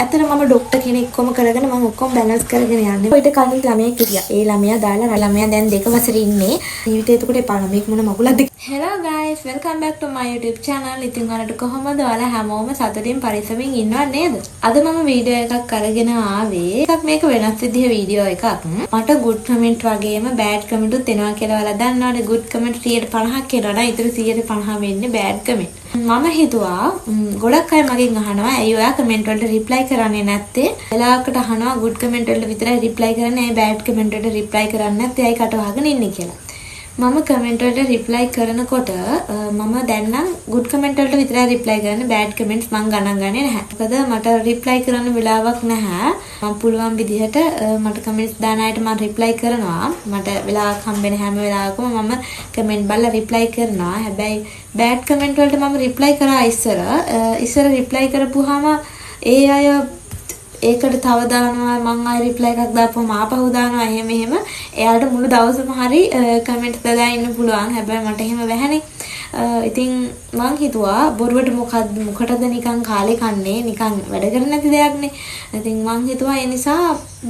ඇත්තටම මම ડોක්ටර් කෙනෙක්වම කරගෙන මම ඔක්කොම බැලන්ස් කරගෙන යන්නේ. ඔයිට කලින් ළමයෙක් හිටියා. ඒ ළමයා දාලා ළමයා දැන් 2 වසරේ ඉන්නේ. ජීවිතේ එතකොට එපා ළමයෙක් මොන මගුලක්ද? Hello guys, welcome back to my YouTube channel. ඉතින් ඔයාලට කොහොමද? ඔයාලා හැමෝම සතුටින් පරිස්සමින් ඉන්නව නේද? අද මම වීඩියෝ එකක් අරගෙන ආවේ. එකක් මේක වෙනස් විදිහේ වීඩියෝ එකක්. මට good comment වගේම bad comment උත් එනවා කියලා ඔයාලා දන්නවනේ. good comment 150ක් එනවා නම් ඊටු 150 වෙන්නේ bad comment. මම හිතුවා ගොඩක් අය මගෙන් අහනවා ඇයි ඔයා කමෙන්ට් වලට රිප්ලයි කරන්නේ නැත්තේ? වෙලාවකට අහනවා good comment වලට විතරයි රිප්ලයි කරන්නේ, ඇයි bad comment වලට රිප්ලයි කරන්නේ නැත්තේ? ඇයි කට වහගෙන ඉන්නේ කියලා. මම කමෙන්ට් වලට රිප්ලයි කරනකොට මම දැන් නම් good comment වලට විතරයි රිප්ලයි කරන්නේ, bad comments මම ගණන් ගන්නේ නැහැ. මොකද මට රිප්ලයි කරන්න වෙලාවක් නැහැ. මම පුළුවන් විදිහට මට කමෙන්ට්ස් දාන අයට මම රිප්ලයි කරනවා. මට වෙලාවක් හම්බෙන හැම වෙලාවකම මම කමෙන්ට් බලලා රිප්ලයි කරනවා. හැබැයි bad comment වලට මම රිප්ලයි කරා ඉස්සර රිප්ලයි කරපුවාම ඒ අය ඒකට තව දානවා, මං ආයෙ රිප්ලයි එකක් දාපුවම ආපහු දානවා, එහෙම එයාලට මුළු දවසම හරි කමෙන්ට්ස් දාලා ඉන්න පුළුවන්. හැබැයි මට එහෙම බැහැනේ. ඉතින් මං හිතුවා බොරුවට මොකටද නිකන් කාලේ කන්නේ, නිකන් වැඩ කරන්නේ නැති දෙයක්නේ. ඉතින් මං හිතුවා ඒ නිසා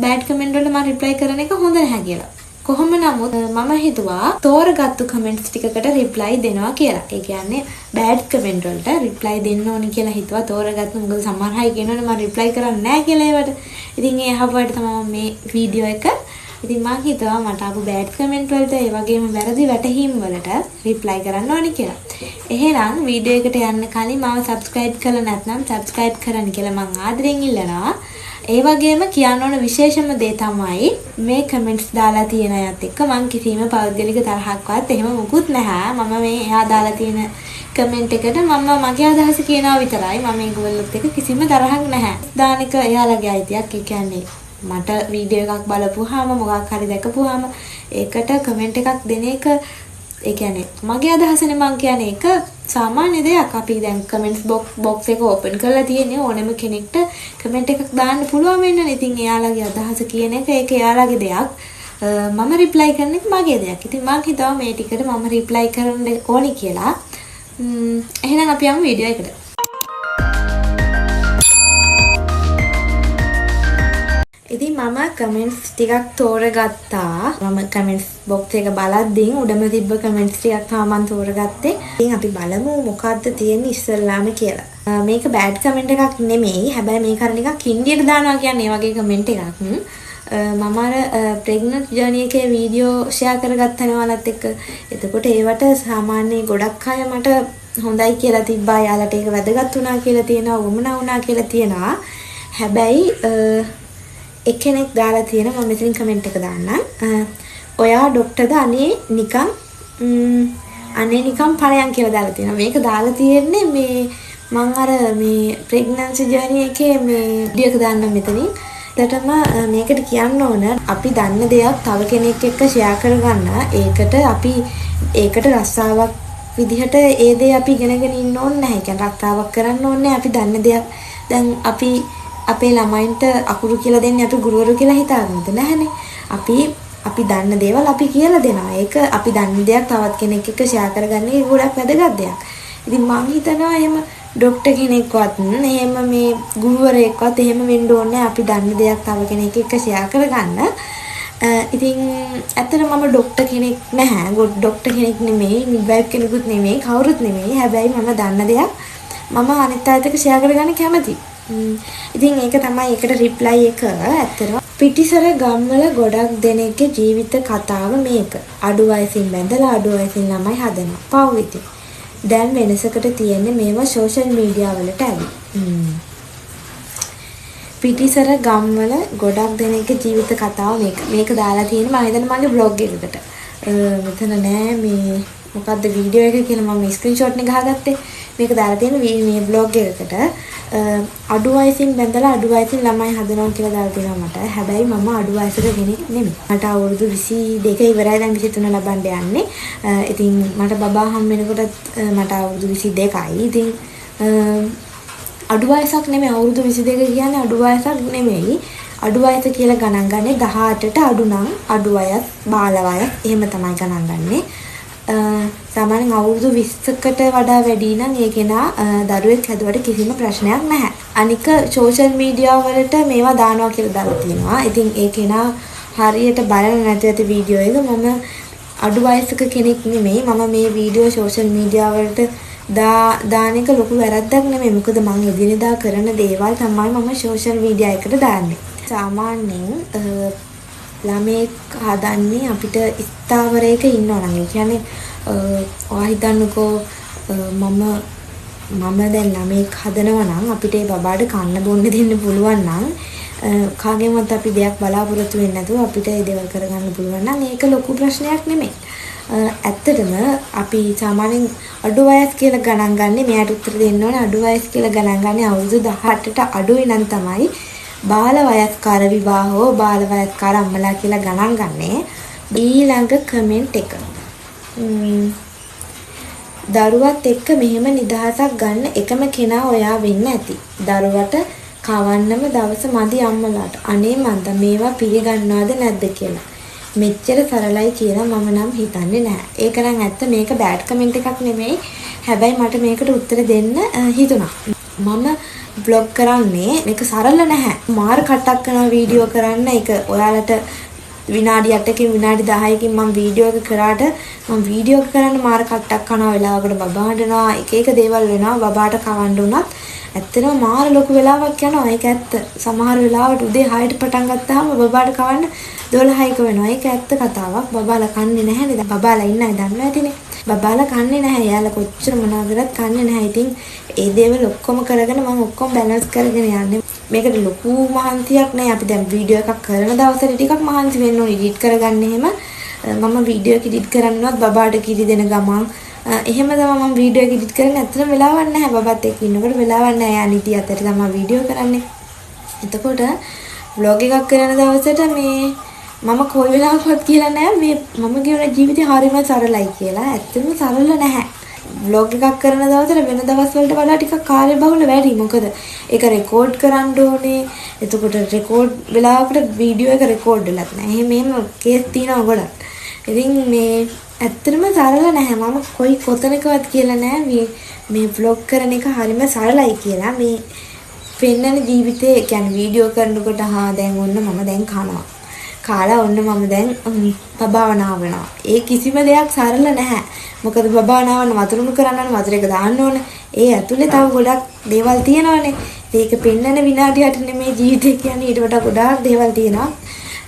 බෑඩ් කමෙන්ට් වලට මම රිප්ලයි කරන එක හොඳ නැහැ කියලා. කොහොම නමුත් මම හිතුවා තෝරගත්තු කමෙන්ට්ස් ටිකකට රිප්ලයි දෙනවා කියලා. ඒ කියන්නේ බෑඩ් කමෙන්ට් වලට රිප්ලයි දෙන්න ඕනි කියලා හිතුවා තෝරගත්තු. මොකද සමහර අය කියනවනේ මම රිප්ලයි කරන්නේ නැහැ කියලා ඒවට. ඉතින් ඒ අහපුවාට තමයි මේ වීඩියෝ එක. ඉතින් මම හිතුවා මට ආපු බෑඩ් කමෙන්ට් වලට ඒ වගේම වැරදි වැටහීම් වලට රිප්ලයි කරන්න ඕනි කියලා. එහෙනම් වීඩියෝ එකට යන්න කලින් මම subscribe කරලා නැත්නම් subscribe කරන්න කියලා මම ආදරෙන් ඉල්ලනවා. ඒ වගේම කියන්න ඕන විශේෂම දේ තමයි මේ කමෙන්ට්ස් දාලා තියෙන අයත් එක්ක මම කිසිම පෞද්ගලික තරහක්වත් එහෙම මුකුත් නැහැ. මම මේ එයා දාලා තියෙන කමෙන්ට් එකට මම මගේ අදහස කියනවා විතරයි. මම ඒගොල්ලොත් එක්ක කිසිම තරහක් නැහැ. දාන එක එයාලගේ අයිතියක්. ඒ කියන්නේ මට වීඩියෝ එකක් බලපුවාම මොකක් හරි දැකපුවාම ඒකට කමෙන්ට් එකක් දෙන එක ඒ කියන්නේ මගේ අදහසනේ. මං කියන්නේ ඒක සාමාන්‍ය දෙයක්. අපි දැන් කමෙන්ට්ස් බොක්ස් එක ඕපන් කරලා තියෙන්නේ ඕනෙම කෙනෙක්ට කමෙන්ට් එකක් දාන්න පුළුවන් වෙනනේ. ඉතින් එයාලගේ අදහස කියන එක ඒක එයාලගේ දෙයක්. මම රිප්ලයි කරන එක මගේ දෙයක්. ඉතින් මං හිතුවා මේ ටිකට මම රිප්ලයි කරන්න ඕනි කියලා. එහෙනම් අපි යමු වීඩියෝ එකට. ඉතින් මම කමෙන්ට්ස් ටිකක් තෝරගත්තා. මම කමෙන්ට්ස් බොක්ස් එක බලද්දී උඩම තිබ්බ කමෙන්ට්ස් ටිකක් තමයි මම තෝරගත්තේ. ඉතින් අපි බලමු මොකද්ද තියෙන්නේ ඉස්සෙල්ලාම කියලා. මේක බෑඩ් කමෙන්ට් එකක් නෙමෙයි. හැබැයි මේක අර නිකන් කින්ඩියට දානවා කියන්නේ ඒ වගේ කමෙන්ට් එකක්. මම අර ප්‍රෙග්නන්ට් ජර්නි එකේ වීඩියෝ ෂෙයා කරගත්තනේ ඔයාලත් එක්ක. එතකොට ඒවට සාමාන්‍යයෙන් ගොඩක් අය මට හොඳයි කියලා තිබ්බා. යාලට ඒක වැදගත් වුණා කියලා තියෙනවා, වුමනා වුණා කියලා තියෙනවා. හැබැයි එක්කෙනෙක් දාලා තියෙන මම මෙතනින් කමෙන්ට් එක දාන්නම්. ඔයා ડોක්ටර්ද අනේ නිකන් ඵලයන් කියලා දාලා තියෙනවා. මේක දාලා තියෙන්නේ මේ මම අර මේ ප්‍රෙග්නන්සි ජර්නි එකේ මේ වීඩියෝ එක දාන්න මෙතනින්. ඒකටම මේකට කියන්න ඕන අපි දන්න දෙයක් තව කෙනෙක් එක්ක ෂෙයා කරගන්න. ඒකට රස්සාවක් විදිහට ඒ දේ අපි ඉගෙනගෙන ඉන්න ඕනේ නැහැ. ඒ කියන්නේ රස්සාවක් කරන්න ඕනේ අපි දන්න දෙයක්. දැන් අපි අපේ ළමයින්ට අකුරු කියලා දෙන්නේ අපි ගුරුවරු කියලා හිතාගන්නද නැහනේ. අපි දන්න දේවල් අපි කියලා දෙනවා. ඒක අපි දන්න දෙයක් තවත් කෙනෙක් එක්ක ෂෙයා කරගන්න එක ගොඩක් වැදගත් දෙයක්. ඉතින් මම හිතනවා එහෙම ડોක්ටර් කෙනෙක්වත් එහෙම මේ ගුරුවරයෙක්වත් එහෙම වෙන්න ඕනේ අපි දන්න දෙයක් තව කෙනෙක් එක්ක ෂෙයා කරගන්න. ඉතින් ඇත්තටම මම ડોක්ටර් කෙනෙක් නැහැ. ડોක්ටර් කෙනෙක් නෙමෙයි, මිඩ්වයිෆ් කෙනෙකුත් නෙමෙයි, කවුරුත් නෙමෙයි. හැබැයි මම දන්න දෙයක් මම අනිත් අයත් එක්ක ෂෙයා කරගන්න කැමතියි. ඉතින් ඒක තමයි ඒකට රිප්ලයි එක. ඇත්තටම පිටිසර ගම්වල ගොඩක් දෙනෙක්ගේ ජීවිත කතාව මේක. අඩු වයසින් බැඳලා අඩු වයසින් ළමයි හදනවා. පව් ඉතින්. දැන් වෙනසකට තියෙන්නේ මේවා සෝෂල් මීඩියා වලට ඇවි. පිටිසර ගම්වල ගොඩක් දෙනෙක්ගේ ජීවිත කතාව මේක. මේක දාලා තියෙන්නේ මම හිතන්නේ මගේ බ්ලොග් එකකට. මෙතන නෑ මේ මොකද්ද වීඩියෝ එක කියලා මම ස්ක්‍රීන්ෂොට් එක ගහගත්තේ. මේක දාලා තියෙන මේ බ්ලොග් එකකට අඩු වයසින් බැඳලා අඩු වයසින් ළමයි හදනවා කියලා දාලා තියෙනවා මට. හැබැයි මම අඩු වයසක කෙනෙක් නෙමෙයි. මට අවුරුදු 22 ඉවරයි, දැන් 23 ලබන්න යන්නේ. ඉතින් මට බබා හම් වෙනකොටත් මට අවුරුදු 22යි. ඉතින් අඩු වයසක් නෙමෙයි. අවුරුදු 22 කියන්නේ අඩු වයසක් නෙමෙයි. අඩු වයස කියලා ගණන් ගන්නේ 18ට අඩු නම් අඩු වයස්, බාල වයස් එහෙම තමයි ගණන් ගන්නේ. සාමාන්‍යයෙන් අවුරුදු 20කට වඩා වැඩි නම් ඒ කෙනා දරුවෙක් හැදුවට කිසිම ප්‍රශ්නයක් නැහැ. අනික සෝෂල් මීඩියා වලට මේවා දානවා කියලා දාලා තියෙනවා. ඉතින් ඒ කෙනා හරියට බලන නැති ඇති වීඩියෝ එක මම අඩු වයසක කෙනෙක් නෙමෙයි. මම මේ වීඩියෝ සෝෂල් මීඩියා වලට දාන එක ලොකු වැරද්දක් නෙමෙයි. මොකද මම එදිනෙදා කරන දේවල් තමයි මම සෝෂල් මීඩියා එකට දාන්නේ. සාමාන්‍යයෙන් ළමෙක් හදන්නේ අපිට ස්ථාවරයක ඉන්නවා නම්. ඒ කියන්නේ ඔයා හිතන්නකෝ මම දැන් ළමෙක් හදනවා නම් අපිට ඒ බබාට කන්න බොන්න දෙන්න පුළුවන් නම් කාගෙන්වත් අපි දෙයක් බලාපොරොත්තු වෙන්නේ නැතුව අපිට ඒ දේවල් කරගන්න පුළුවන් නම් ඒක ලොකු ප්‍රශ්නයක් නෙමෙයි. ඇත්තටම අපි සාමාන්‍යයෙන් අඩු වයස් කියලා ගණන් ගන්නේ මෙයාට උත්තර දෙන්න ඕනේ අඩු වයස් කියලා ගණන් ගන්නේ අවුරුදු 18ට අඩුයි නම් තමයි බාල වයස්කාර විවාහෝ බාල වයස්කාර අම්මලා කියලා ගණන් ගන්නේ. ඊළඟ කමෙන්ට් එක දරුවත් එක්ක මෙහෙම නිදහසක් ගන්න එකම කෙනා ඔයා වෙන්න ඇති. දරුවට කවන්නම දවස මදි අම්මලාට. අනේ මන්ද මේවා පිළිගන්නවද නැද්ද කියලා. මෙච්චර සරලයි කියලා මම නම් හිතන්නේ නැහැ. ඒක නම් ඇත්ත මේක බෑඩ් කමෙන්ට් එකක් නෙමෙයි. හැබැයි මට මේකට උත්තර දෙන්න හිතුණා. මම බ්ලොග් කරන්නේ මේක සරල නැහැ. මාර කටක් කරන වීඩියෝ කරන්න ඒක ඔයාලට විනාඩි 8කින් විනාඩි 10කින් මම වීඩියෝ එක කරාට මම වීඩියෝ කරන්න මාර කට්ටක් කරනවා වෙලාවකට බබා හඬනවා එක දේවල් වෙනවා බබාට කවන්න උනත් ඇත්තටම මාර ලොකු වෙලාවක් යනවා ඒක ඇත්ත සමහර වෙලාවට උදේ 6ට පටන් ගත්තාම බබාට කවන්න 12ක වෙනවා ඒක ඇත්ත කතාවක් බබාලා කන්නේ නැහැ නේද බබාලා ඉන්නයි දන්නවා ඇතිනේ බබාලා කන්නේ නැහැ යාලා කොච්චර මොනවා කරත් කන්නේ නැහැ ඉතින් ඒ දේවල් ඔක්කොම කරගෙන මම ඔක්කොම බැලන්ස් කරගෙන යන්නේ මේකට ලොකු මහන්සියක් නෑ අපි දැන් වීඩියෝ එකක් කරන දවසට ටිකක් මහන්සි වෙන්න ඕනේ එඩිට් කරගන්න එහෙම මම වීඩියෝ එක එඩිට් කරන්නවත් බබාට කිරි දෙන ගමන් එහෙම තමයි මම වීඩියෝ එක එඩිට් කරන්නේ ඇත්තටම වෙලාවක් නැහැ බබාත් එක්ක ඉන්නකොට වෙලාවක් නැහැ යා නිදි අතට තමයි වීඩියෝ කරන්නේ එතකොට vlog එකක් කරන දවසට මේ මම කොයි වෙලාවකවත් කියලා නැහැ මේ මම කියන ජීවිතේ හරියම සරලයි කියලා ඇත්තටම සරල නැහැ vlog එකක් කරන දවසට වෙන දවස් වලට වඩා ටිකක් කාර්යබහුල වැඩි. මොකද ඒක රෙකෝඩ් කරන්න ඕනේ. එතකොට රෙකෝඩ් වෙලාවකට වීඩියෝ එක රෙකෝඩ් වෙලත් නැහැ. එහෙම කේස් තියෙනවා ගොඩක්. ඉතින් මේ ඇත්තටම සරල නැහැ. මම කොයි කොතනකවත් කියලා නැහැ මේ vlog කරන එක හරිම සරලයි කියලා. මේ පෙන්නන ජීවිතේ කියන්නේ වීඩියෝ කරනකොට දැන් ඔන්න මම දැන් කනවා. කාලා ඔන්න මම දැන් බබාවනාව වෙනවා. ඒ කිසිම දෙයක් සරල නැහැ. මොකද බබාවනාවන වතුරුණු කරන්න ඕන වතුර එක දාන්න ඕන. ඒ ඇතුලේ තව ගොඩක් දේවල් තියෙනවානේ. ඒක පෙන්නන විනාඩියට නෙමේ ජීවිතේ කියන්නේ ඊට වඩා ගොඩාක් දේවල් තියෙනවා.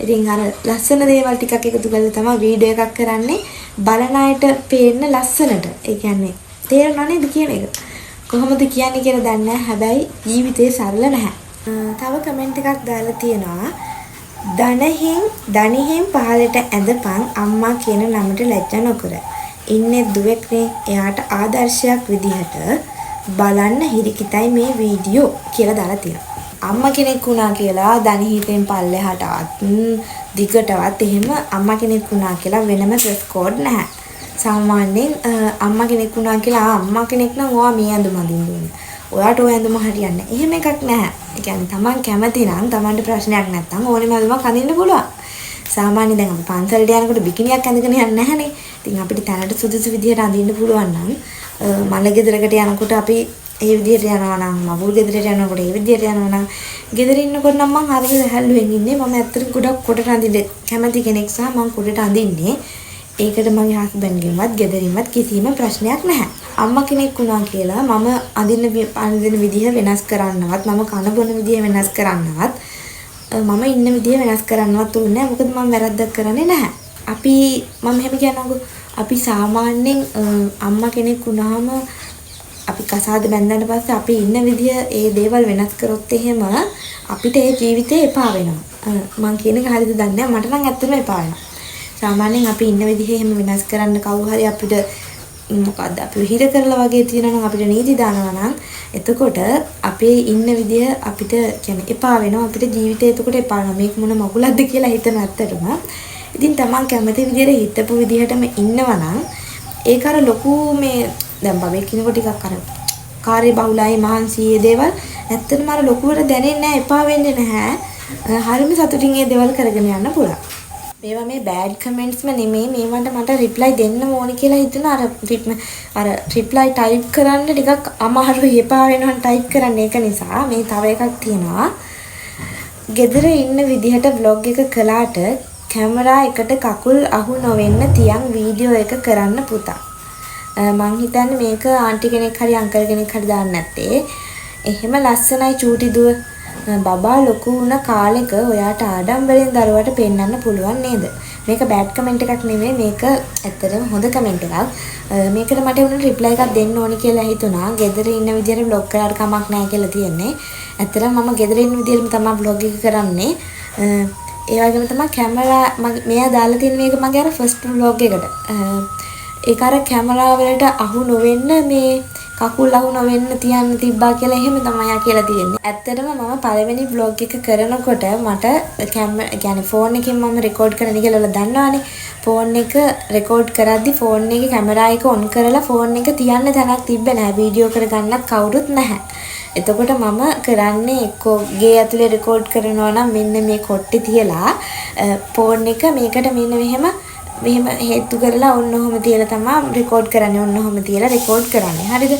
ඉතින් අර ලස්සන දේවල් ටිකක් එකතු කරලා තමයි වීඩියෝ එකක් කරන්නේ. බලන අයට පේන්න ලස්සනට. ඒ කියන්නේ තේරෙනව නේද කියන එක. කොහොමද කියන්නේ කියලා දන්නේ නැහැ. හැබැයි ජීවිතේ සරල නැහැ. තව කමෙන්ට් එකක් දාලා තියෙනවා. දණහින් පහලට ඇඳපන් අම්මා කියන නමට ලැජ්ජ නොකර. ඉන්නේ දුවෙක්නේ එයාට ආදර්ශයක් විදිහට බලන්න හිරිකිතයි මේ වීඩියෝ කියලා දාලා තියෙනවා. අම්මා කෙනෙක් වුණා කියලා දණහිතෙන් පල්ලෙහාටවත් දිගටවත් එහෙම අම්මා කෙනෙක් වුණා කියලා වෙනම ඩ්‍රෙස් කෝඩ් නැහැ. සාමාන්‍යයෙන් අම්මා කෙනෙක් වුණා කියලා අම්මා කෙනෙක් නම් ඔයා මේ ඇඳුම අඳින්න ඕනේ. ඔයාට ඔය ඇඳුම හරියන්නේ නැහැ. එහෙම එකක් නැහැ. ඒ කියන්නේ Taman කැමති නම් Tamanට ප්‍රශ්නයක් නැත්නම් ඕනෙම ඇඳුමක් අඳින්න පුළුවන්. සාමාන්‍යයෙන් දැන් අපි පන්සලට යනකොට බිකිනියක් ඇඳගෙන යන්නේ නැහනේ. ඉතින් අපිට තැනට සුදුසු විදිහට අඳින්න පුළුවන් නම් මල ගෙදරකට යනකොට අපි ඒ විදිහට යනවා නම් මවුල් ගෙදරට යනකොට ඒ විදිහට යනවා නම් ගෙදර ඉන්නකොට නම් මම හරියට හැල්ලුවෙන් ඉන්නේ. මම ඇත්තට ගොඩක් කොටට අඳින්න කැමති කෙනෙක් සහ මම කොටට අඳින්නේ. ඒකට මගේ හස්බන්ඩ්ගෙන්වත් ගෙදරින්වත් කිසිම ප්‍රශ්නයක් නැහැ. අම්මා කෙනෙක් වුණා කියලා මම අඳින විදිහ වෙනස් කරන්නවත් මම කන බොන විදිහ වෙනස් කරන්නවත් මම ඉන්න විදිහ වෙනස් කරන්නවත් ඕනේ නැහැ. මොකද මම වැරද්දක් කරන්නේ නැහැ. මම එහෙම කියනකො අපි සාමාන්‍යයෙන් අම්මා කෙනෙක් වුණාම අපි කසාද බැඳලා පස්සේ අපි ඉන්න විදිහ ඒ දේවල් වෙනස් කරොත් එහෙම අපිට ඒ ජීවිතේ එපා වෙනවා. මම කියන එක හරියද දන්නේ නැහැ. මට නම් ඇත්තටම එපා වෙනවා. සාමාන්‍යයෙන් අපි ඉන්න විදිහ එහෙම වෙනස් කරන්න කවුරු හරි අපිට මොකද්ද අපි හිර කරලා වගේ තියෙනවා නම් අපිට නීති දානවා නම් එතකොට අපේ ඉන්න විදිහ අපිට කියන්නේ එපා වෙනවා. අපිට ජීවිතේ එතකොට එපා වෙනවා. මේක මොන මගුලක්ද කියලා හිතන ඇත්තටම. ඉතින් Taman කැමති විදිහට හිතපු විදිහටම ඉන්නවා නම් ඒක අර ලොකු මේ දැන් බබෙක් කෙනෙකුට ටිකක් අර කාර්යබහුලයි මහන්සියේ දේවල් ඇත්තටම අර ලොකුවට දැනෙන්නේ නැහැ එපා වෙන්නේ නැහැ. හරිම සතුටින් මේ දේවල් කරගෙන යන්න පුළුවන්. මේවා මේ බෑඩ් කමෙන්ට්ස්ම නෙමෙයි මේවට මට රිප්ලයි දෙන්න ඕනි කියලා හිතුණා අර රිප්ලයි ටයිප් කරන්න ටිකක් අමාරුයි එපා වෙනවා ටයිප් කරන්න ඒක නිසා මේ තව එකක් තියෙනවා ගෙදර ඉන්න විදිහට vlog එක කළාට කැමරා එකට කකුල් අහු නොවෙන්න තියන් වීඩියෝ එක කරන්න පුතා මං හිතන්නේ මේක ආන්ටි කෙනෙක් හරි අංකල් කෙනෙක් හරි දාන්න නැත්තේ එහෙම ලස්සනයි චූටි දුව බබා ලොකු වුණ කාලෙක ඔයාට ආඩම්බරෙන් දරුවට පෙන්වන්න පුළුවන් නේද? මේක බෑඩ් කමෙන්ට් එකක් නෙමෙයි මේක ඇත්තටම හොඳ කමෙන්ට් එකක්. මේකට මට උන රිප්ලයි එකක් දෙන්න ඕනි කියලා හිතුණා. ගෙදර ඉන්න විදියට vlog කරාට කමක් නැහැ කියලා තියෙන්නේ. ඇත්තටම මම ගෙදර ඉන්න විදියටම තමයි vlog එක කරන්නේ. ඒ වගේම තමයි කැමරා මෙයා දාලා තියෙන මේක මගේ අර ෆස්ට් vlog එකට. ඒක අර කැමරා වලට අහු නොවෙන්න මේ කකුල් අහු නොවෙන්න තියන්න තිබ්බා කියලා එහෙම තමයි කියලා තියෙන්නේ. ඇත්තටම මම පළවෙනි vlog එක කරනකොට මට يعني ෆෝන් එකෙන් මම රෙකෝඩ් කරන්න කියලා ඔයාලා දන්නවනේ. ෆෝන් එක රෙකෝඩ් කරද්දි ෆෝන් එකේ කැමරා එක ඔන් කරලා ෆෝන් එක තියන්න තැනක් තිබ්බේ නැහැ. වීඩියෝ කරගන්නත් කවුරුත් නැහැ. එතකොට මම කරන්නේ එක්කෝ ගේ ඇතුලේ රෙකෝඩ් කරනවා නම් මෙන්න මේ කොට්ටේ තියලා ෆෝන් එක මේකට මෙන්න මෙහෙම හේතු කරලා ඔන්න ඔහොම තියලා තමයි රෙකෝඩ් කරන්නේ ඔන්න ඔහොම තියලා රෙකෝඩ් කරන්නේ හරිද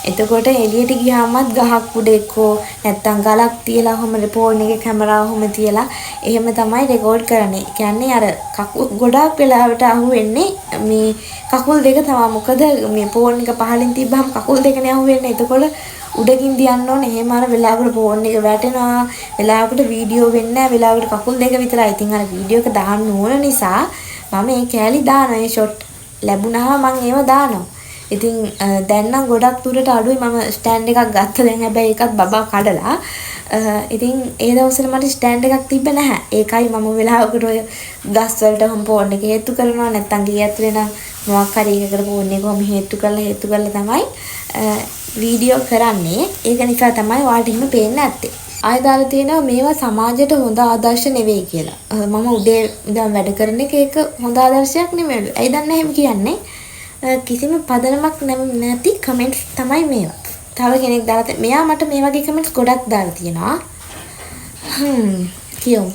එතකොට එළියට ගියාමත් ගහක් උඩ එක්කෝ නැත්තම් ගලක් තියලා ඔහොම ෆෝන් එකේ කැමරාව ඔහොම තියලා එහෙම තමයි රෙකෝඩ් කරන්නේ කියන්නේ අර කකුල් ගොඩාක් වෙලාවට අහු වෙන්නේ මේ කකුල් දෙක තමයි මොකද මේ ෆෝන් එක පහලින් තිබ්බහම කකුල් දෙකනේ අහු වෙන්නේ එතකොට උඩකින් දියන්න ඕනේ එහෙම අර වෙලාවකට ෆෝන් එක වැටෙනවා වෙලාවකට වීඩියෝ වෙන්නේ නැහැ වෙලාවකට කකුල් දෙක විතරයි ඉතින් අර වීඩියෝ එක දාන්න ඕන නිසා මම මේ කෑලි දානවා ඒ ෂොට් ලැබුණාම මම ඒව දානවා. ඉතින් දැන් නම් ගොඩක් දුරට අඩුයි මම ස්ටෑන්ඩ් එකක් ගත්තා දැන් හැබැයි ඒකත් බබා කඩලා. ඉතින් ඒ දවස්වල මට ස්ටෑන්ඩ් එකක් තිබ්බේ නැහැ. ඒකයි මම වෙලාවකට ඔය ගස් වලට හම් ෆෝන් එක හේතු කරනවා නැත්නම් ගේ ඇතුලේ නම් මොකක් හරි එකකට ෆෝන් එක කොහොම හේතු කරලා තමයි වීඩියෝ කරන්නේ. ඒක නිසා තමයි ඔයාලට එහෙම පේන්නේ නැත්තේ. ආය දාලා තියෙනවා මේවා සමාජයට හොඳ ආදර්ශ නෙවෙයි කියලා. මම උදේ ඉඳන් වැඩ කරන එක ඒක හොඳ ආදර්ශයක් නෙමෙයි. ඇයි දන්නේ එහෙම කියන්නේ? කිසිම පදනමක් නැති කමෙන්ට්ස් තමයි මේවා. තව කෙනෙක් දාලා මෙයා මට මේ වගේ කමෙන්ට්ස් ගොඩක් දාලා තියෙනවා. කියමු.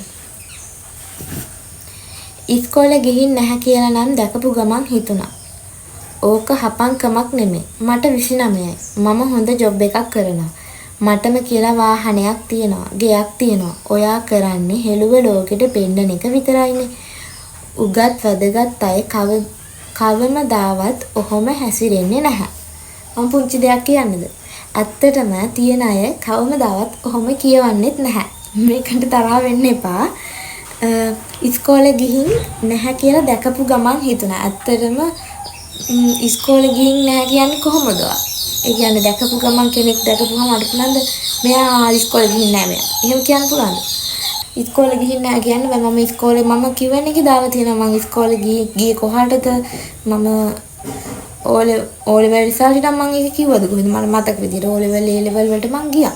ඉස්කෝලේ ගිහින් නැහැ කියලා නම් දැකපු ගමන් හිතුණා. ඕක හපංකමක් නෙමෙයි. මට 29යි. මම හොඳ ජොබ් එකක් කරනවා. මටම කියලා වාහනයක් තියෙනවා, ගෙයක් තියෙනවා. ඔයා කරන්නේ හෙළුව ලෝකෙට පෙන්නන එක විතරයිනේ. උගත් වැදගත් අය කවමදාවත් ඔහොම හැසිරෙන්නේ නැහැ. මම පුංචි දෙයක් කියන්නද? ඇත්තටම තියෙන අය කවමදාවත් ඔහොම කියවන්නෙත් නැහැ. මේකට තරහ වෙන්න එපා. ඉස්කෝලේ ගිහින් නැහැ කියලා දැකපු ගමන් හිතුණා. ඇත්තටම ඉස්කෝලේ ගිහින් නැහැ කියන්නේ කොහොමද? ඒ කියන්නේ දැකපු ගමන් කෙනෙක් දැකපුවම අර පුළුවන්ද මෙයා ඉස්කෝලේ ගිහින් නැහැ මෙයා. එහෙම කියන්න පුළුවන්ද? ඉස්කෝලේ ගිහින් නැහැ කියන්න බෑ. මම ඉස්කෝලේ මම කිව්වනේ කි දාලා තියෙනවා. මම ඉස්කෝලේ ගියේ කොහාටද? මම ඕ ලෙවල් රිසල්ට් එක මම ඒක කිව්වද කොහෙද මට මතක විදියට ඕ ලෙවල් ඒ ලෙවල් වලට මං ගියා.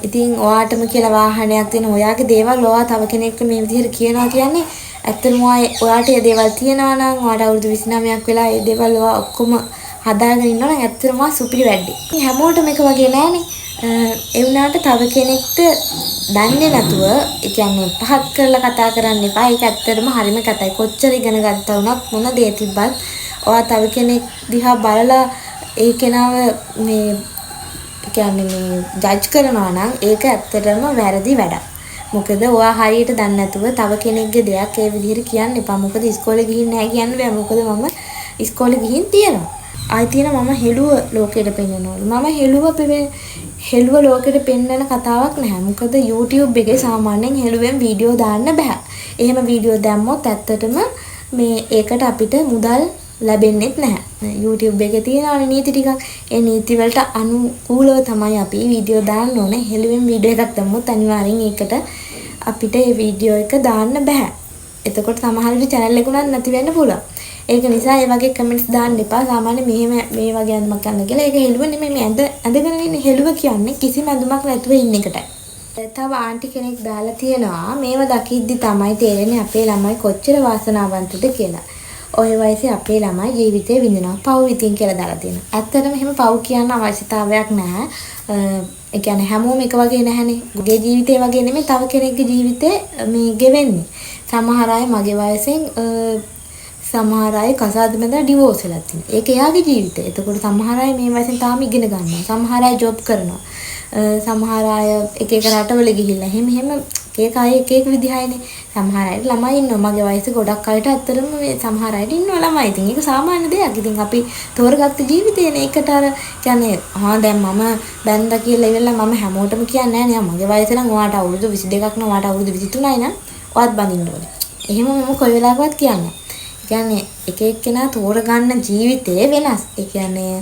ඉතින් ඔයාටම කියලා වාහනයක් තියෙන ඔයාගේ දේවල් ඔයා තව කෙනෙක්ට මේ විදිහට කියනවා කියන්නේ ඇත්තටම ඔයාට ඒ දේවල් තියනවා නම් ඔයාට අවුරුදු 29ක් වෙලා ඒ දේවල් ඔයා ඔක්කොම හදාගෙන ඉන්නවා නම් ඇත්තටම සුපිරි වැඩි. ඉතින් හැමෝටම එක වගේ නෑනේ. ඒ වුණාට තව කෙනෙක්ට දන්නේ නැතුව ඒ කියන්නේ පහත් කරලා කතා කරන්න එපා. ඒක ඇත්තටම හරිම කතයි. කොච්චර ඉගෙන ගත්තා වුණත් මොන දේ තිබ්බත් ඔයා තව කෙනෙක් දිහා බලලා ඒ කෙනාව මේ කියන්නේ මේ ජජ් කරනවා නම් ඒක ඇත්තටම වැරදි වැඩක්. මොකද ඔයා හරියට දන්නේ නැතුව තව කෙනෙක්ගේ දෙයක් ඒ විදිහට කියන්න එපා. මොකද ඉස්කෝලේ ගිහින් නැහැ කියන්න බෑ. මොකද මම ඉස්කෝලේ ගිහින් තියෙනවා. ආයි තියෙන මම හෙළුව ලෝකෙට පෙන්නනවලු. මම හෙළුව ලෝකෙට පෙන්නන කතාවක් නැහැ. මොකද YouTube එකේ සාමාන්‍යයෙන් හෙළුවෙන් වීඩියෝ දාන්න බෑ. එහෙම වීඩියෝ දැම්මොත් ඇත්තටම මේ ඒකට අපිට මුදල් ලැබෙන්නේත් නැහැ. YouTube එකේ තියෙන නීති ටිකක් ඒ නීති වලට අනුකූලව තමයි අපි වීඩියෝ දාන්න ඕනේ. හෙළුවෙන් වීඩියෝ එකක් දැම්මොත් අනිවාර්යෙන් ඒකට අපිට ඒ වීඩියෝ එක දාන්න බෑ. එතකොට සමහර විට channel එක උනත් නැති වෙන්න පුළුවන්. ඒක නිසා ඒ වගේ කමෙන්ට්ස් දාන්න එපා. සාමාන්‍ය මෙහෙම මේ වගේ අඳුමක් ගන්න කියලා. ඒක හෙළුව නෙමෙයි මේ ඇඳගෙන ඉන්නේ හෙළුව කියන්නේ කිසිම අඳුමක් නැතුව ඉන්න එකටයි. තව ආන්ටි කෙනෙක් දාලා තියෙනවා මේව දකිද්දි තමයි තේරෙන්නේ අපේ ළමයි කොච්චර වාසනාවන්තද කියලා. ඔය වයසේ අපේ ළමයි ජීවිතේ විඳිනවා. පව් ඉතින් කියලා දාලා තියෙනවා. ඇත්තටම එහෙම පව් කියන්න අවශ්‍යතාවයක් නැහැ. ඒ කියන්නේ හැමෝම එක වගේ නැහැනේ. මගේ ජීවිතේ වගේ නෙමෙයි තව කෙනෙක්ගේ ජීවිතේ මේ ගෙවෙන්නේ. සමහර අය මගේ වයසෙන් සමහර අය කසාද බැඳලා ඩිවෝර්ස් වෙලා තියෙනවා. ඒක එයාගේ ජීවිතය. එතකොට සමහර අය මේ වයසෙන් තාම ඉගෙන ගන්නවා. සමහර අය ජොබ් කරනවා. සමහර අය එක එක රටවල ගිහිල්ලා එහෙම එක අය එක විදිහයිනේ. සමහර අය ළමයි ඉන්නවා. මගේ වයසේ ගොඩක් අයට අත්‍තරම මේ සමහර අයට ඉන්නවා ළමයි. ඉතින් ඒක සාමාන්‍ය දෙයක්. ඉතින් අපි තෝරගත්ත ජීවිතේනේ. ඒකට අර කියන්නේ දැන් මම බැඳලා කියලා ඉවරලා මම හැමෝටම කියන්නේ නෑ නේ. මගේ වයස නම් ඔයාට අවුරුදු 22ක් නම් ඔයාට අවුරුදු 23යි නම් ඔයාත් බඳින්න ඕනේ. එහෙම මම කොයි වෙලාවකවත් කියන්නේ. කියන්නේ එක එක්කෙනා තෝරගන්න ජීවිතේ වෙනස්. ඒ කියන්නේ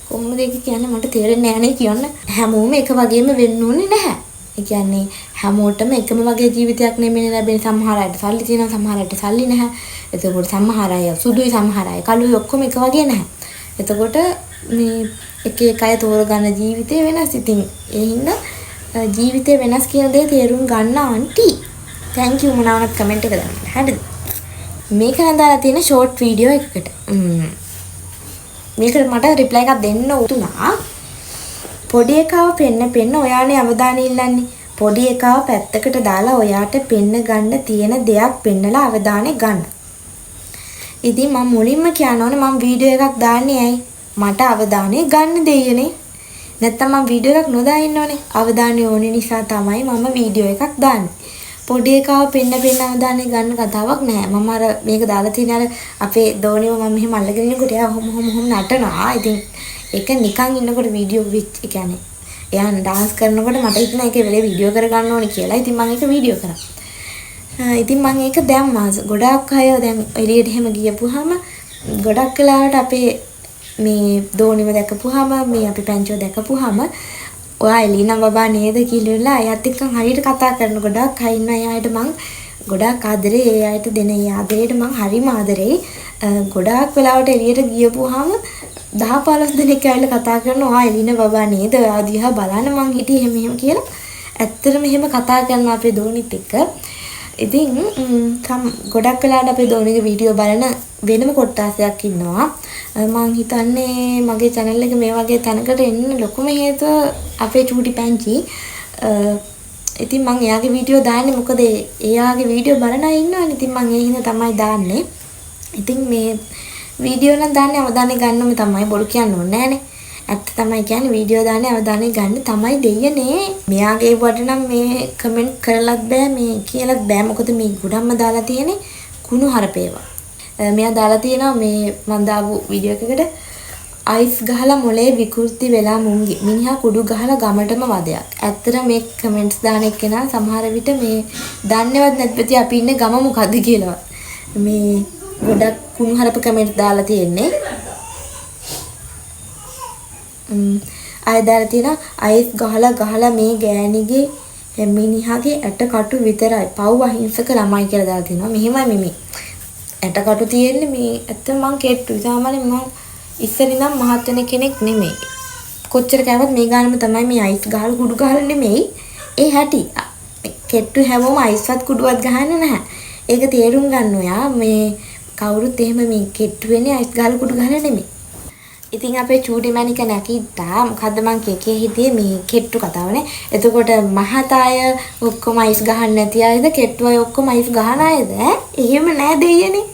කොහොමද ඒක කියන්නේ මට තේරෙන්නේ නැහැ නේ කියන්න. හැමෝම එක වගේම වෙන්න ඕනේ නැහැ. ඒ කියන්නේ හැමෝටම එකම වගේ ජීවිතයක් නෙමෙයි ලැබෙන්නේ. සමහර අයට සල්ලි තියෙනවා, සමහර අයට සල්ලි නැහැ. එතකොට සමහර අය සුදුයි, සමහර අය කළුයි ඔක්කොම එක වගේ නැහැ. එතකොට මේ එක එක අය තෝරගන්න ජීවිතේ වෙනස්. ඉතින් ඒ හින්දා ජීවිතේ වෙනස් කියන දේ තේරුම් ගන්න ආන්ටි. thank you මොනවාවත් කමෙන්ට් එක දාන්න. හරිද? මේක නදාලා තියෙන ෂෝට් වීඩියෝ එකකට. මේකට මට රිප්ලයි එකක් දෙන්න උතුණා. පොඩි එකව පෙන්න ඔයානේ අවධානය ඉල්ලන්නේ. පොඩි එකව පැත්තකට දාලා ඔයාට පෙන්න ගන්න තියෙන දෙයක් පෙන්නලා අවධානය ගන්න. ඉතින් මම මුලින්ම කියනෝනේ මම වීඩියෝ එකක් දාන්නේ ඇයි? මට අවධානය ගන්න දෙයනේ. නැත්තම් මම වීඩියෝ එකක් නොදා ඉන්නෝනේ. අවධානය ඕනේ නිසා තමයි මම වීඩියෝ එකක් දාන්නේ. පොඩි එකව පෙන්න අවධානය ගන්න කතාවක් නෑ. මම අර මේක දාලා තියෙන අර අපේ දෝනියව මම මෙහෙම අල්ලගෙන ඉන්නකොට එයා හොම නටනවා. ඉතින් ඒක නිකන් ඉන්නකොට වීඩියෝ ඒ කියන්නේ එයා ඩාන්ස් කරනකොට මට හිතුණා ඒකේ වෙලේ වීඩියෝ කරගන්න ඕනේ කියලා. ඉතින් මම ඒක වීඩියෝ කරා. ඉතින් මම ඒක දැම්මා. ගොඩාක් අය දැන් එළියට එහෙම ගියපුවාම ගොඩක් වෙලාවට අපේ මේ දෝනිව දැකපුවාම මේ අපි පැංචෝ දැකපුවාම ඔයා එලිනා බබා නේද කියලා එයාත් එක්ක හරියට කතා කරන ගොඩක් අය ඉන්න අයට මං ගොඩක් ආදරේ. ඒ අයට දෙන ඒ ආදරේට මං හරිම ආදරේ. ගොඩාක් වෙලාවට එළියට ගියපුවාම 10-15 දෙනෙක් ඇවිල්ලා කතා කරනවා ඔයා එලිනා බබා නේද? ඔයා දිහා බලන්න මං හිටියේ එහෙම කියලා. ඇත්තටම එහෙම කතා කරනවා අපේ දෝනිත් එක්ක. ඉතින් ගොඩක් වෙලාවට අපේ දෝනිගේ වීඩියෝ බලන වෙනම කොටසක් ඉන්නවා. මම හිතන්නේ මගේ channel එක මේ වගේ තැනකට එන්න ලොකුම හේතුව අපේ චූටි පැංචි. ඉතින් මම එයාගේ වීඩියෝ දාන්නේ මොකද එයාගේ වීඩියෝ බලන අය ඉන්නවනේ. ඉතින් මම ඒ හින්දා තමයි දාන්නේ. ඉතින් මේ වීඩියෝ නම් දාන්නේ අවධානය ගන්නම තමයි. බොරු කියන්න ඕනේ නෑනේ. ඇත්ත තමයි කියන්නේ වීඩියෝ දාන්නේ අවධානය ගන්න තමයි දෙයනේ. මෙයාගේ වට නම් මේ කමෙන්ට් කරලත් බෑ මේ කියලාත් බෑ. මොකද මේ ගොඩක්ම දාලා තියෙන්නේ කුණු හරපේවා. මෙයා දාලා තියෙනවා මේ මම දාපු වීඩියෝ එකකට අයිස් ගහලා මොලේ විකෘති වෙලා මුංගි මිනිහා කුඩු ගහලා ගමටම වදයක්. ඇත්තට මේ කමෙන්ට්ස් දාන එක්කෙනා සමහර විට මේ දන්නේවත් නැත්පති අපි ඉන්නේ ගම මොකද්ද කියලා. මේ ගොඩක් කුණු හරප කමෙන්ට් දාලා තියෙන්නේ. අය දාලා තියෙනවා අයිස් ගහලා මේ ගෑණිගේ මිනිහාගේ ඇටකටු විතරයි. පව් අහිංසක ළමයි කියලා දාලා තියෙනවා. මෙහෙමයි මිමි. ඇටකටු තියෙන්නේ මේ ඇත්ත මං කෙට්ටු. සාමාන්‍යයෙන් මං ඉස්සර ඉඳන් මහත් වෙන කෙනෙක් නෙමෙයි. කොච්චර කෑවත් මේ ගානම තමයි මේ අයිස් ගහලා කුඩු ගහලා නෙමෙයි. ඒ හැටි. කෙට්ටු හැමෝම අයිස්වත් කුඩුවත් ගහන්නේ නැහැ. ඒක තේරුම් ගන්න ඔයා මේ කවුරුත් එහෙම මේ කෙට්ටු වෙන්නේ අයිස් ගහලා කුඩු ගහලා නෙමෙයි. ඉතින් අපේ චූටි මැනික නැකිට්ටා මොකද්ද මං කේකේ හිටියේ මේ කෙට්ටු කතාවනේ. එතකොට මහතාය ඔක්කොම අයිස් ගහන්න නැති අයද කෙට්ටු අය ඔක්කොම අයිස් ගහන අයද? එහෙම නෑ දෙයියනේ.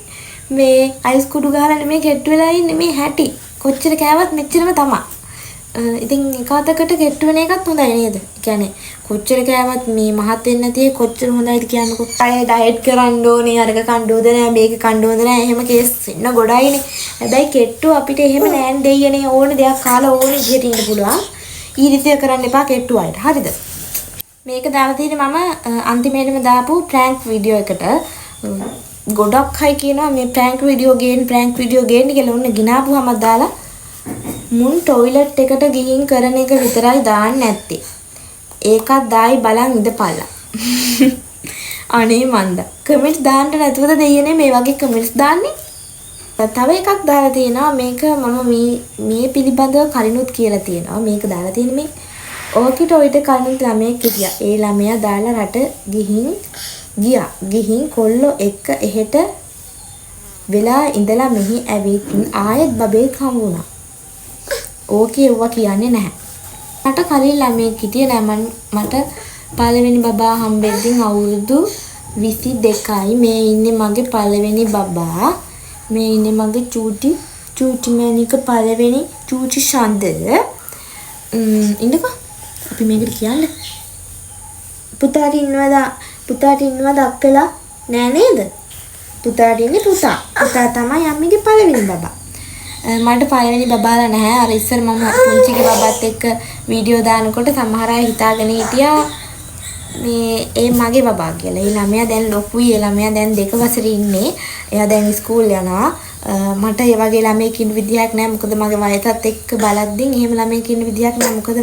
මේ අයිස් කුඩු ගහලා නෙමෙයි කෙට්ටු වෙලා ඉන්නේ මේ හැටි. කොච්චර කෑවත් මෙච්චරම තමයි. ඉතින් එකතකට කෙට්ටු වෙන එකත් හොඳයි නේද? ඒ කියන්නේ කොච්චර කෑවත් මේ මහත් වෙන්නේ නැති කොච්චර හොඳයිද කියන්නකෝ. අය ඩයට් කරන්න ඕනේ අරක කන්න ඕද නෑ මේක කන්න ඕද නෑ එහෙම කේස් ඉන්න ගොඩයිනේ. හැබැයි කෙට්ටු අපිට එහෙම නෑන් දෙයියනේ ඕනේ දෙයක් කාලා ඕනේ විදිහට ඉන්න පුළුවන්. ඊරිසිය කරන්න එපා කෙට්ටු වලට. හරිද? මේක දාලා තියෙන්නේ මම අන්තිමේටම දාපු ප්‍රෑන්ක් වීඩියෝ එකට. ගොඩක් අය කියනවා මේ ප්‍රෑන්ක් වීඩියෝ ගේන්න කියලා ඔන්න ගිනාපුවම දාලා මුන් ටොයිලට් එකට ගිහින් කරන එක විතරයි දාන්නේ නැත්තේ. ඒකත් දායි බලන් ඉඳපල්ලා. අනේ මන්ද. කමෙන්ට්ස් දාන්න නැතුවද දෙයනේ මේ වගේ කමෙන්ට්ස් දාන්නේ? තව එකක් දාලා තියෙනවා මේක මම මේ පිළිබඳව කලිනුත් කියලා තියෙනවා. මේක දාලා තියෙන්නේ මේ ඕකිට ඔයිට කලිනුත් ළමයෙක් හිටියා. ඒ ළමයා දාලා රට ගිහින් කොල්ලෝ එක්ක එහෙට වෙලා ඉඳලා මෙහි ඇවිත් ආයෙත් බබෙක් හම්බුණා. ඕකේ ඔවා කියන්නේ නැහැ. මට කලින් ළමයෙක් හිටියේ නෑ මට පළවෙනි බබා හම්බෙද්දී අවුරුදු 22යි. මේ ඉන්නේ මගේ පළවෙනි බබා. මේ ඉන්නේ මගේ චූටි මැනික පළවෙනි චූටි ශන්ද. ඉන්නකෝ අපි මේකට කියන්නේ. පුතාට ඉන්නවද අක්කලා? නෑ නේද? පුතාට ඉන්නේ පුතා. පුතා තමයි අම්මිගේ පළවෙනි බබා. මට පළවෙනි බබාලා නැහැ. අර ඉස්සර මම පුංචිගේ බබාත් එක්ක වීඩියෝ දානකොට සමහර අය හිතාගෙන හිටියා මේ මගේ බබා කියලා. ඒ ළමයා දැන් ලොකුයි. ඒ ළමයා දැන් 2 වසරේ ඉන්නේ. එයා දැන් ස්කූල් යනවා. මට ඒ වගේ ළමයෙක් ඉන්න විදියක් නැහැ. මොකද මගේ වයසත් එක්ක බලද්දී එහෙම ළමයෙක් ඉන්න විදියක් නැහැ. මොකද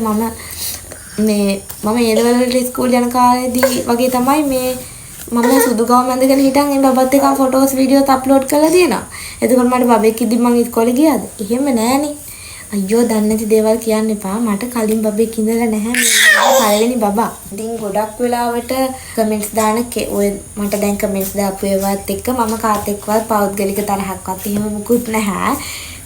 මම ඒ ලෙවල් ස්කූල් යන කාලේදී වගේ තමයි මම සුදු ගවුම් ඇඳගෙන හිටන් ඒ බබත් එක්ක ෆොටෝස් වීඩියෝස් අප්ලෝඩ් කරලා තියෙනවා. එතකොට මට බබෙක් ඉදි මං ඉස්කෝලේ ගියාද? එහෙම නෑනේ. අයියෝ දන්නේ නැති දේවල් කියන්න එපා. මට කලින් බබෙක් ඉඳලා නැහැ. මේ පළවෙනි බබා. ඉතින් ගොඩක් වෙලාවට කමෙන්ට්ස් දාන ඔය මට දැන් කමෙන්ට්ස් දාපු ඒවාත් එක්ක මම කාත් එක්කවත් පෞද්ගලික තරහක්වත් එහෙම මුකුත් නැහැ.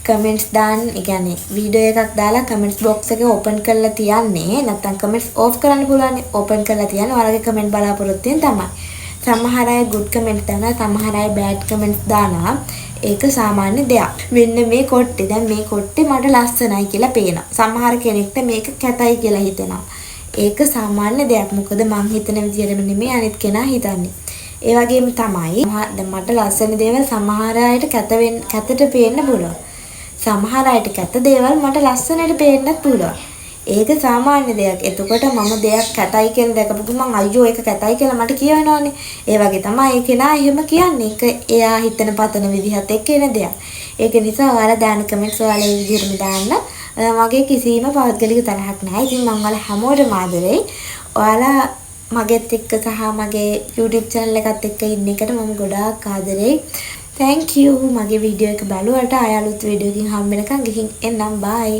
කමෙන්ට්ස් දාන්න, ඒ කියන්නේ වීඩියෝ එකක් දාලා කමෙන්ට්ස් බොක්ස් එක ඕපන් කරලා තියන්නේ. නැත්නම් කමෙන්ට්ස් ඕෆ් කරන්න පුළුවන්. ඕපන් කරලා තියන්නේ. ඔයාලගේ කමෙන්ට් බලාපොරොත්තුෙන් තමයි. සමහර අය good comments දානවා, සමහර අය bad comments දානවා. ඒක සාමාන්‍ය දෙයක්. මෙන්න මේ කොට්ටේ දැන් මේ කොට්ටේ මට ලස්සනයි කියලා පේනවා. සමහර කෙනෙක්ට මේක කැතයි කියලා හිතෙනවා. ඒක සාමාන්‍ය දෙයක්. මොකද මං හිතන විදිහටම නෙමෙයි අනිත් කෙනා හිතන්නේ. ඒ වගේම තමයි දැන් මට ලස්සන දේවල් සමහර අයට කැතට පේන්න පුළුවන්. සමහර අයට කැත දේවල් මට ලස්සනට පේන්නත් පුළුවන්. ඒක සාමාන්‍ය දෙයක්. එතකොට මම දෙයක් කැතයි කියලා දැකපු ගමන් අයියෝ ඒක කැතයි කියලා මට කියවෙනවනේ. ඒ වගේ තමයි ඒ කෙනා එහෙම කියන්නේ. ඒක එයා හිතන පතන විදිහත් එක්ක එන දෙයක්. ඒක නිසා ඔයාලා දාන කමෙන්ට්ස් ඔයාලා මේ විදිහටම දාන්න. මගේ කිසිම පෞද්ගලික තරහක් නැහැ. ඉතින් මම ඔයාලා හැමෝටම ආදරෙයි. ඔයාලා මගෙත් එක්ක සහ මගේ YouTube channel එකත් එක්ක ඉන්න එකට මම ගොඩාක් ආදරෙයි. Thank you. මගේ වීඩියෝ එක බලුවට ආය අලුත් වීඩියෝ එකකින් හම්බ වෙනකන් ගිහින් එන්නම්. Bye.